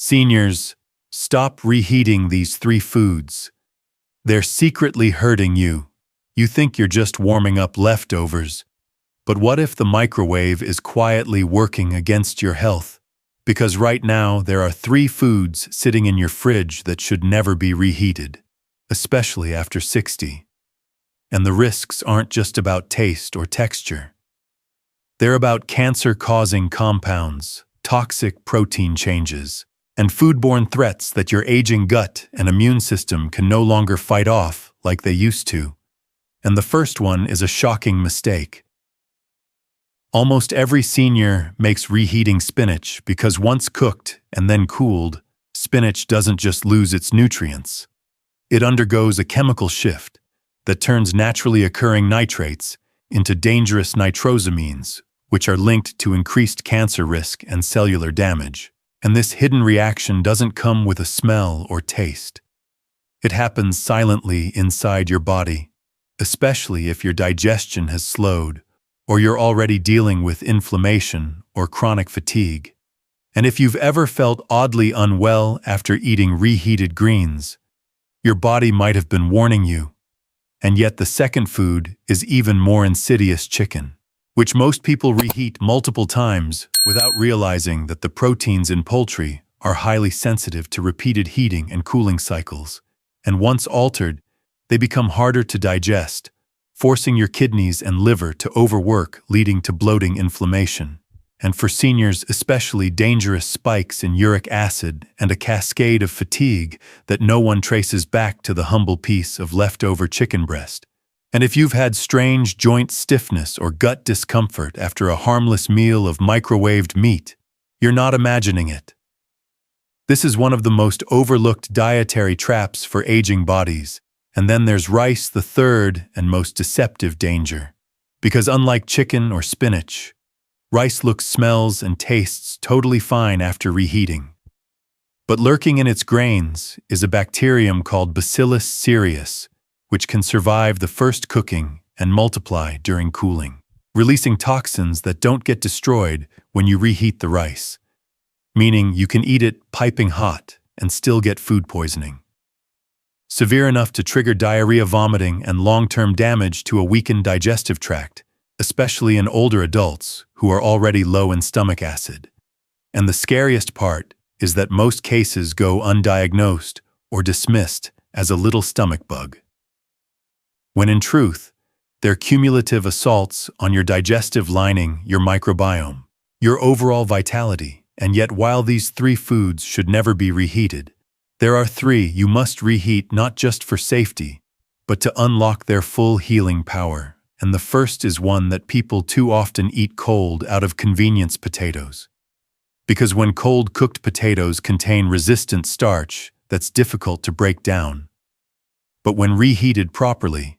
Seniors, stop reheating these three foods. They're secretly hurting you. You think you're just warming up leftovers. But what if the microwave is quietly working against your health? Because right now there are three foods sitting in your fridge that should never be reheated, especially after 60. And the risks aren't just about taste or texture. They're about cancer-causing compounds, toxic protein changes, and foodborne threats that your aging gut and immune system can no longer fight off like they used to. And the first one is a shocking mistake. Almost every senior makes reheating spinach because once cooked and then cooled, spinach doesn't just lose its nutrients. It undergoes a chemical shift that turns naturally occurring nitrates into dangerous nitrosamines, which are linked to increased cancer risk and cellular damage. And this hidden reaction doesn't come with a smell or taste. It happens silently inside your body, especially if your digestion has slowed, or you're already dealing with inflammation or chronic fatigue. And if you've ever felt oddly unwell after eating reheated greens, your body might have been warning you. And yet the second food is even more insidious: chicken, which most people reheat multiple times without realizing that the proteins in poultry are highly sensitive to repeated heating and cooling cycles. And once altered, they become harder to digest, forcing your kidneys and liver to overwork, leading to bloating, inflammation. And for seniors, especially dangerous spikes in uric acid and a cascade of fatigue that no one traces back to the humble piece of leftover chicken breast. And if you've had strange joint stiffness or gut discomfort after a harmless meal of microwaved meat, you're not imagining it. This is one of the most overlooked dietary traps for aging bodies. And then there's rice, the third and most deceptive danger. Because unlike chicken or spinach, rice looks, smells, and tastes totally fine after reheating. But lurking in its grains is a bacterium called Bacillus cereus, which can survive the first cooking and multiply during cooling, releasing toxins that don't get destroyed when you reheat the rice, meaning you can eat it piping hot and still get food poisoning. Severe enough to trigger diarrhea, vomiting, and long-term damage to a weakened digestive tract, especially in older adults who are already low in stomach acid. And the scariest part is that most cases go undiagnosed or dismissed as a little stomach bug, when in truth, they're cumulative assaults on your digestive lining, your microbiome, your overall vitality. And yet, while these three foods should never be reheated, there are three you must reheat, not just for safety, but to unlock their full healing power. And the first is one that people too often eat cold out of convenience: potatoes. Because when cold cooked potatoes contain resistant starch that's difficult to break down. But when reheated properly,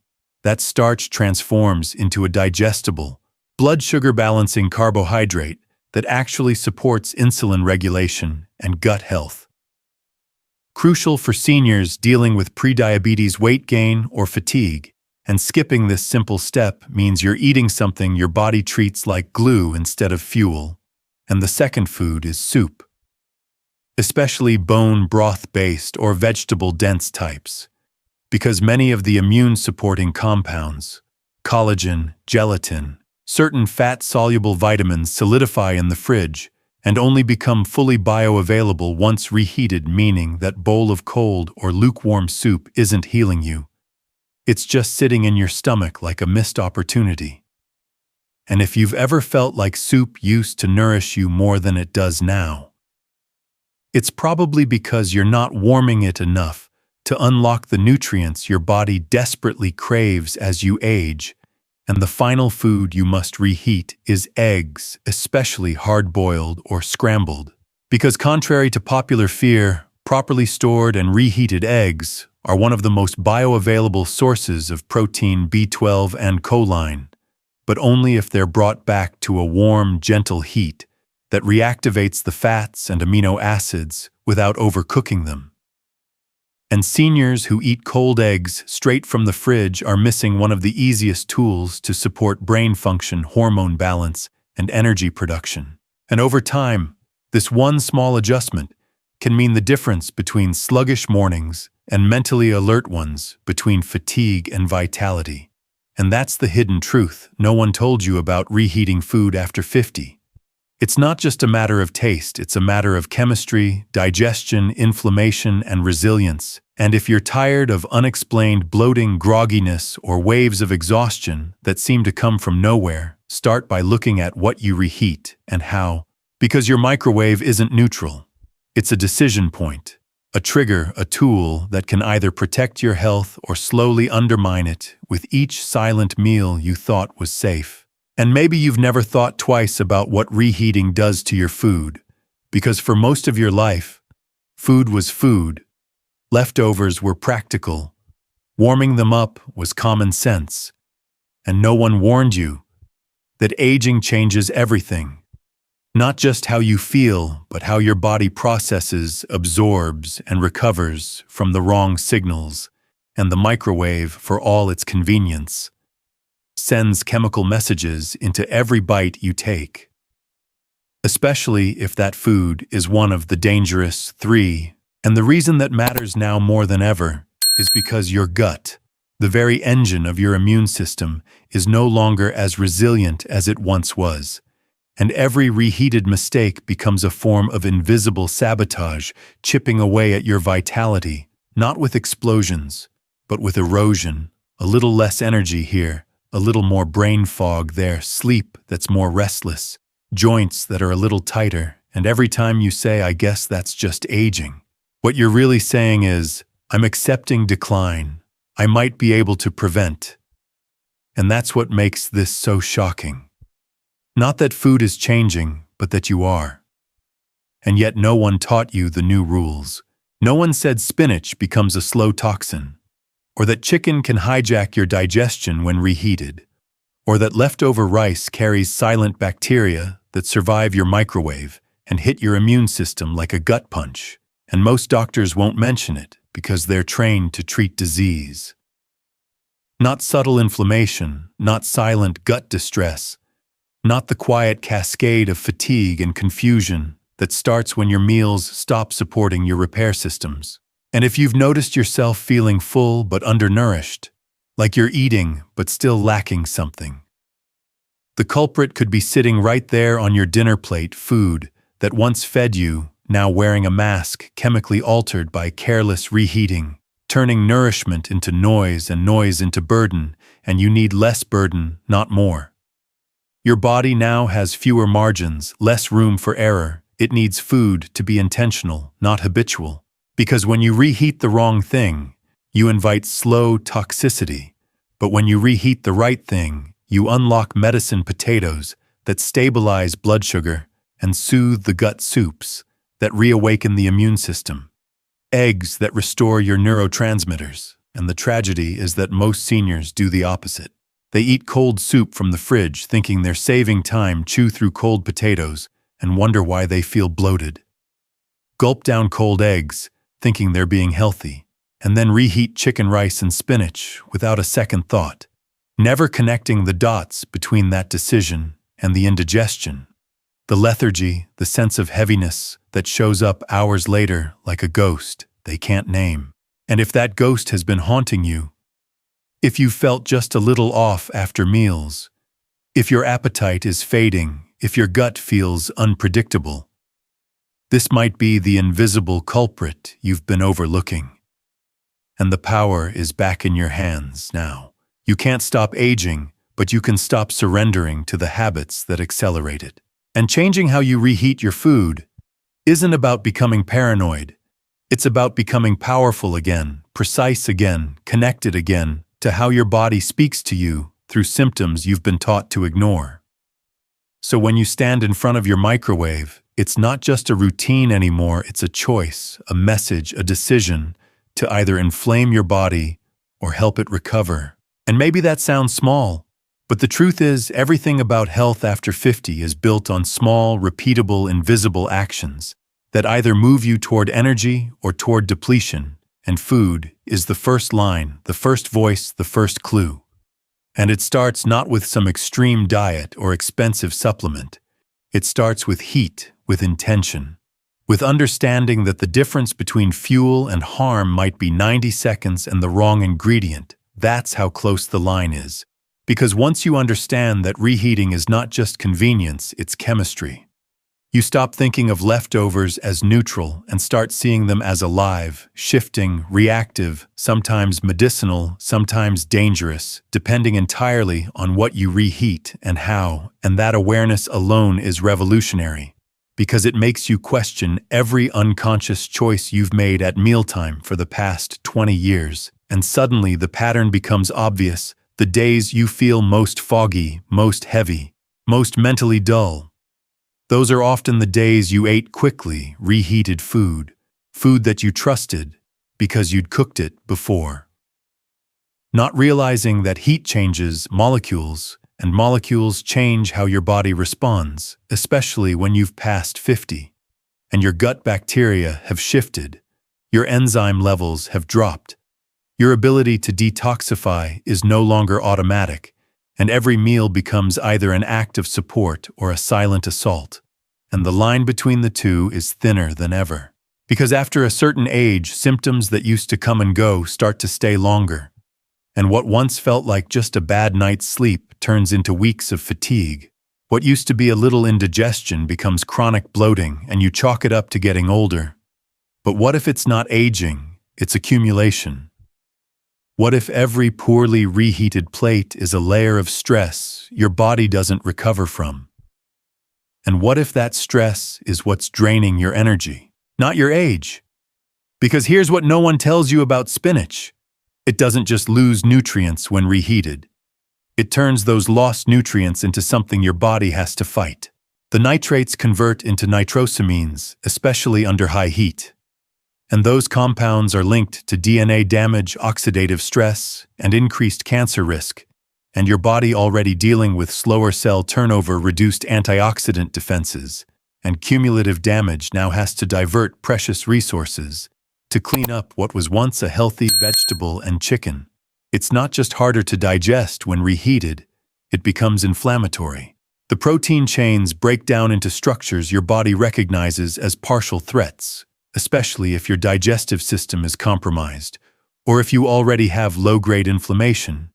that starch transforms into a digestible, blood sugar balancing carbohydrate that actually supports insulin regulation and gut health. Crucial for seniors dealing with prediabetes, weight gain, or fatigue. And skipping this simple step means you're eating something your body treats like glue instead of fuel. And the second food is soup, especially bone broth-based or vegetable-dense types, because many of the immune-supporting compounds, collagen, gelatin, certain fat-soluble vitamins solidify in the fridge and only become fully bioavailable once reheated, meaning that bowl of cold or lukewarm soup isn't healing you. It's just sitting in your stomach like a missed opportunity. And if you've ever felt like soup used to nourish you more than it does now, it's probably because you're not warming it enough to unlock the nutrients your body desperately craves as you age. And the final food you must reheat is eggs, especially hard-boiled or scrambled. Because contrary to popular fear, properly stored and reheated eggs are one of the most bioavailable sources of protein, B12, and choline, but only if they're brought back to a warm, gentle heat that reactivates the fats and amino acids without overcooking them. And seniors who eat cold eggs straight from the fridge are missing one of the easiest tools to support brain function, hormone balance, and energy production. And over time, this one small adjustment can mean the difference between sluggish mornings and mentally alert ones, between fatigue and vitality. And that's the hidden truth no one told you about reheating food after 50. It's not just a matter of taste, it's a matter of chemistry, digestion, inflammation, and resilience. And if you're tired of unexplained bloating, grogginess, or waves of exhaustion that seem to come from nowhere, start by looking at what you reheat and how. Because your microwave isn't neutral. It's a decision point, a trigger, a tool that can either protect your health or slowly undermine it with each silent meal you thought was safe. And maybe you've never thought twice about what reheating does to your food, because for most of your life, food was food. Leftovers were practical. Warming them up was common sense. And no one warned you that aging changes everything. Not just how you feel, but how your body processes, absorbs, and recovers from the wrong signals, and the microwave, for all its convenience, sends chemical messages into every bite you take. Especially if that food is one of the dangerous 3. And the reason that matters now more than ever is because your gut, the very engine of your immune system, is no longer as resilient as it once was. And every reheated mistake becomes a form of invisible sabotage, chipping away at your vitality, not with explosions, but with erosion. A little less energy here, a little more brain fog there, sleep that's more restless, joints that are a little tighter, and every time you say, "I guess that's just aging," what you're really saying is, "I'm accepting decline. I might be able to prevent." And that's what makes this so shocking. Not that food is changing, but that you are. And yet no one taught you the new rules. No one said spinach becomes a slow toxin, or that chicken can hijack your digestion when reheated, or that leftover rice carries silent bacteria that survive your microwave and hit your immune system like a gut punch. And most doctors won't mention it because they're trained to treat disease. Not subtle inflammation, not silent gut distress, not the quiet cascade of fatigue and confusion that starts when your meals stop supporting your repair systems. And if you've noticed yourself feeling full but undernourished, like you're eating but still lacking something, the culprit could be sitting right there on your dinner plate, food that once fed you, now wearing a mask chemically altered by careless reheating, turning nourishment into noise and noise into burden, and you need less burden, not more. Your body now has fewer margins, less room for error. It needs food to be intentional, not habitual. Because when you reheat the wrong thing, you invite slow toxicity. But when you reheat the right thing, you unlock medicine potatoes that stabilize blood sugar and soothe the gut soups that reawaken the immune system. Eggs that restore your neurotransmitters. And the tragedy is that most seniors do the opposite. They eat cold soup from the fridge, thinking they're saving time, chew through cold potatoes, and wonder why they feel bloated. Gulp down cold eggs, thinking they're being healthy, and then reheat chicken, rice, and spinach without a second thought, never connecting the dots between that decision and the indigestion. The lethargy, the sense of heaviness that shows up hours later like a ghost they can't name. And if that ghost has been haunting you, if you felt just a little off after meals, if your appetite is fading, if your gut feels unpredictable, this might be the invisible culprit you've been overlooking. And the power is back in your hands now. You can't stop aging, but you can stop surrendering to the habits that accelerate it. And changing how you reheat your food isn't about becoming paranoid. It's about becoming powerful again, precise again, connected again to how your body speaks to you through symptoms you've been taught to ignore. So when you stand in front of your microwave, it's not just a routine anymore, it's a choice, a message, a decision to either inflame your body or help it recover. And maybe that sounds small, but the truth is everything about health after 50 is built on small, repeatable, invisible actions that either move you toward energy or toward depletion, and food is the first line, the first voice, the first clue. And it starts not with some extreme diet or expensive supplement. It starts with heat, with intention. with understanding that the difference between fuel and harm might be 90 seconds and the wrong ingredient. That's how close the line is. Because once you understand that reheating is not just convenience, it's chemistry. You stop thinking of leftovers as neutral and start seeing them as alive, shifting, reactive, sometimes medicinal, sometimes dangerous, depending entirely on what you reheat and how, and that awareness alone is revolutionary, because it makes you question every unconscious choice you've made at mealtime for the past 20 years, and suddenly the pattern becomes obvious. The days you feel most foggy, most heavy, most mentally dull, those are often the days you ate quickly, reheated food that you trusted because you'd cooked it before. Not realizing that heat changes molecules, and molecules change how your body responds, especially when you've passed 50, and your gut bacteria have shifted, your enzyme levels have dropped, your ability to detoxify is no longer automatic, and every meal becomes either an act of support or a silent assault. And the line between the two is thinner than ever. Because after a certain age, symptoms that used to come and go start to stay longer. And what once felt like just a bad night's sleep turns into weeks of fatigue. What used to be a little indigestion becomes chronic bloating, and you chalk it up to getting older. But what if it's not aging, it's accumulation? What if every poorly reheated plate is a layer of stress your body doesn't recover from? And what if that stress is what's draining your energy, not your age? Because here's what no one tells you about spinach. It doesn't just lose nutrients when reheated. It turns those lost nutrients into something your body has to fight. The nitrates convert into nitrosamines, especially under high heat. And those compounds are linked to DNA damage, oxidative stress, and increased cancer risk. And your body already dealing with slower cell turnover, reduced antioxidant defenses, and cumulative damage now has to divert precious resources to clean up what was once a healthy vegetable and chicken. It's not just harder to digest when reheated, it becomes inflammatory. The protein chains break down into structures your body recognizes as partial threats, especially if your digestive system is compromised, or if you already have low-grade inflammation.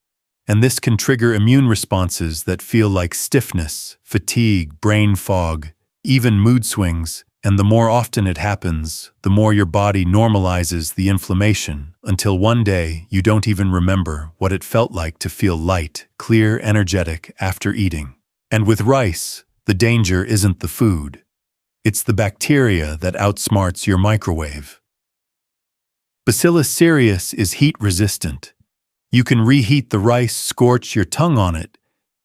And this can trigger immune responses that feel like stiffness, fatigue, brain fog, even mood swings, and the more often it happens, the more your body normalizes the inflammation, until one day you don't even remember what it felt like to feel light, clear, energetic after eating. And with rice, the danger isn't the food. It's the bacteria that outsmarts your microwave. Bacillus cereus is heat-resistant. You can reheat the rice, scorch your tongue on it,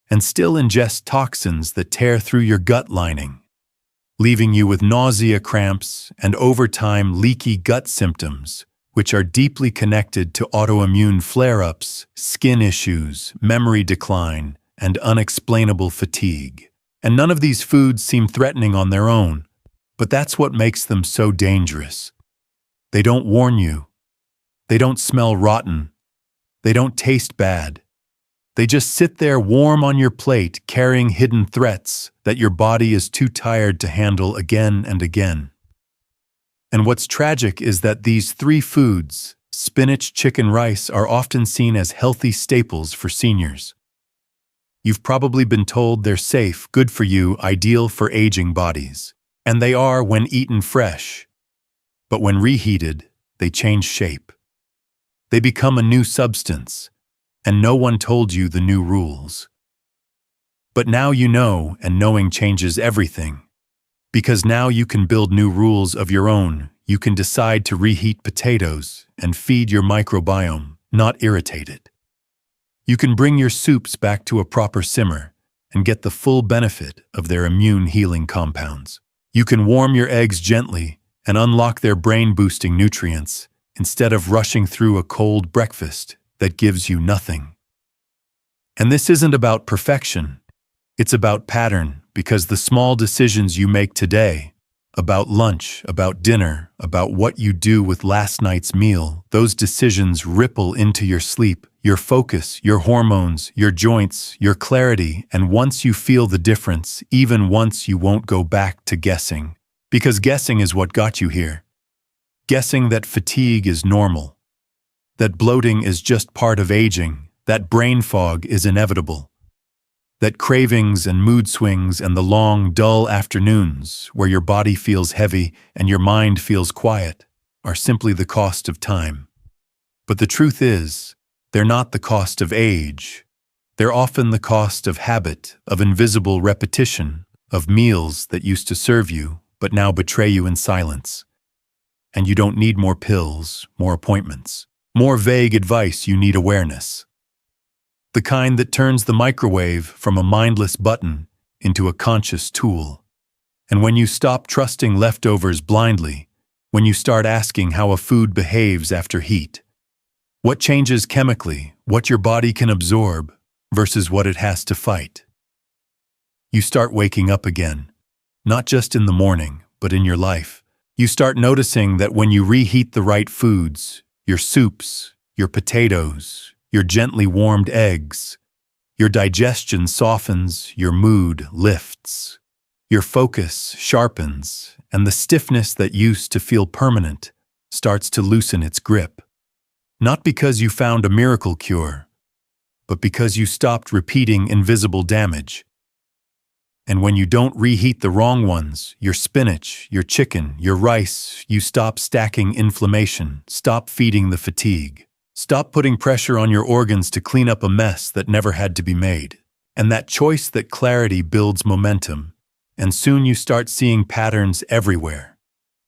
and still ingest toxins that tear through your gut lining, leaving you with nausea, cramps, and over time leaky gut symptoms, which are deeply connected to autoimmune flare-ups, skin issues, memory decline, and unexplainable fatigue. And none of these foods seem threatening on their own, but that's what makes them so dangerous. They don't warn you. They don't smell rotten. They don't taste bad. They just sit there warm on your plate, carrying hidden threats that your body is too tired to handle again and again. And what's tragic is that these three foods, spinach, chicken, rice, are often seen as healthy staples for seniors. You've probably been told they're safe, good for you, ideal for aging bodies. And they are when eaten fresh. But when reheated, they change shape. They become a new substance, and no one told you the new rules. But now you know, and knowing changes everything. Because now you can build new rules of your own. You can decide to reheat potatoes and feed your microbiome, not irritate it. You can bring your soups back to a proper simmer and get the full benefit of their immune-healing compounds. You can warm your eggs gently and unlock their brain-boosting nutrients instead of rushing through a cold breakfast that gives you nothing. And this isn't about perfection. It's about pattern, because the small decisions you make today, about lunch, about dinner, about what you do with last night's meal, those decisions ripple into your sleep, your focus, your hormones, your joints, your clarity, and once you feel the difference, even once you won't go back to guessing. Because guessing is what got you here. Guessing that fatigue is normal, that bloating is just part of aging, that brain fog is inevitable, that cravings and mood swings and the long, dull afternoons where your body feels heavy and your mind feels quiet are simply the cost of time. But the truth is, they're not the cost of age. They're often the cost of habit, of invisible repetition, of meals that used to serve you but now betray you in silence. And you don't need more pills, more appointments, more vague advice. You need awareness. The kind that turns the microwave from a mindless button into a conscious tool. And when you stop trusting leftovers blindly, when you start asking how a food behaves after heat, what changes chemically, what your body can absorb versus what it has to fight, you start waking up again, not just in the morning, but in your life. You start noticing that when you reheat the right foods, your soups, your potatoes, your gently warmed eggs, your digestion softens, your mood lifts, your focus sharpens, and the stiffness that used to feel permanent starts to loosen its grip. Not because you found a miracle cure, but because you stopped repeating invisible damage. And when you don't reheat the wrong ones, your spinach, your chicken, your rice, you stop stacking inflammation, stop feeding the fatigue, stop putting pressure on your organs to clean up a mess that never had to be made. And that choice, that clarity, builds momentum. And soon you start seeing patterns everywhere.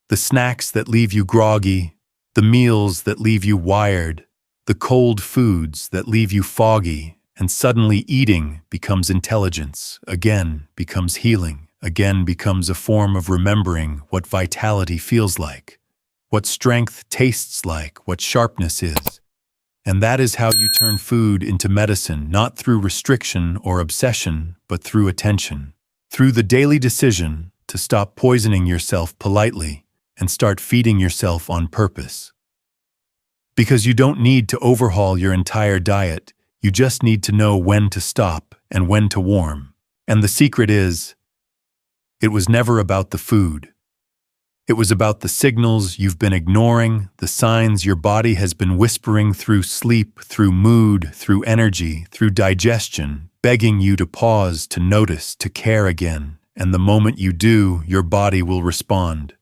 The snacks that leave you groggy, the meals that leave you wired, the cold foods that leave you foggy. And suddenly eating becomes intelligence, again becomes healing, again becomes a form of remembering what vitality feels like, what strength tastes like, what sharpness is. And that is how you turn food into medicine, not through restriction or obsession, but through attention, through the daily decision to stop poisoning yourself politely and start feeding yourself on purpose. Because you don't need to overhaul your entire diet. You just need to know when to stop and when to warm. And the secret is, it was never about the food. It was about the signals you've been ignoring, the signs your body has been whispering through sleep, through mood, through energy, through digestion, begging you to pause, to notice, to care again. And the moment you do, your body will respond.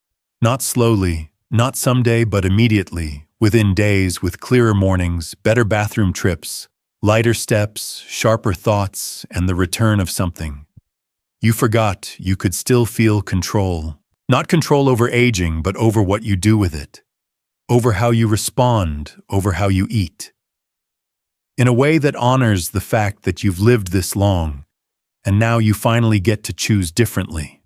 Not slowly, not someday, but immediately, within days, with clearer mornings, better bathroom trips, lighter steps, sharper thoughts, and the return of something. You forgot you could still feel control. Not control over aging, but over what you do with it. Over how you respond, over how you eat. In a way that honors the fact that you've lived this long, and now you finally get to choose differently.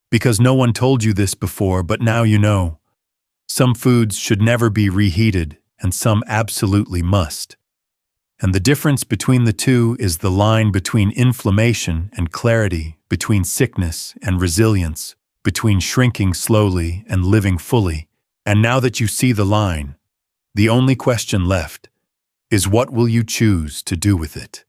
Because no one told you this before, but now you know. Some foods should never be reheated, and some absolutely must. And the difference between the two is the line between inflammation and clarity, between sickness and resilience, between shrinking slowly and living fully. And now that you see the line, the only question left is, what will you choose to do with it?